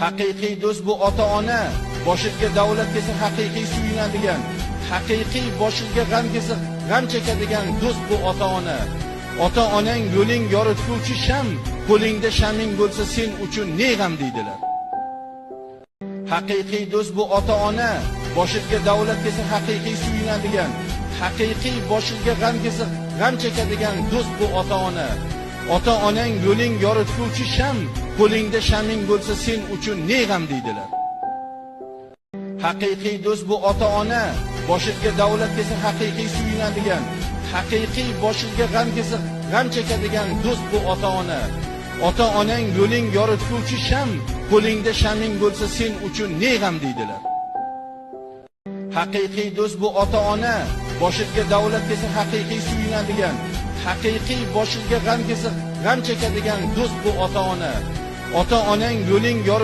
Haqiqiy do'st bu ota-ona, boshiga davlat kelsa haqiqiy suyunadigan, haqiqiy boshiga g'am kelsa g'am chekadigan do'st bu ota-ona. Ota-onang yo'ling yorituvchi sham, qo'lingda shaming bo'lsa sen uchun ne g'am deydilar. Haqiqiy do'st bu ota-ona, boshiga davlat kelsa haqiqiy suyunadigan, haqiqiy boshiga g'am kelsa g'am chekadigan do'st bu ota-ona. Ota-onang yo'ling yorituvchi sham, qo'lingda shaming bo'lsa sen uchun ne g'am deydilar. Haqiqiy do'st bu ota-ona, boshiga davlat kelsa haqiqiy suyunadigan, haqiqiy boshiga g'am kelsa g'am chekadigan do'st bu ota-ona. Ota-onang yo'ling yorituvchi sham, qo'lingda shaming bo'lsa sen uchun ne g'am deydilar. Haqiqiy do'st bu ota-ona, boshiga davlat kelsa haqiqiy suyunadigan, haqiqiy boshiga g'am kelsa g'am chekadigan do'st bu ota-ona. Ota-onang yo'ling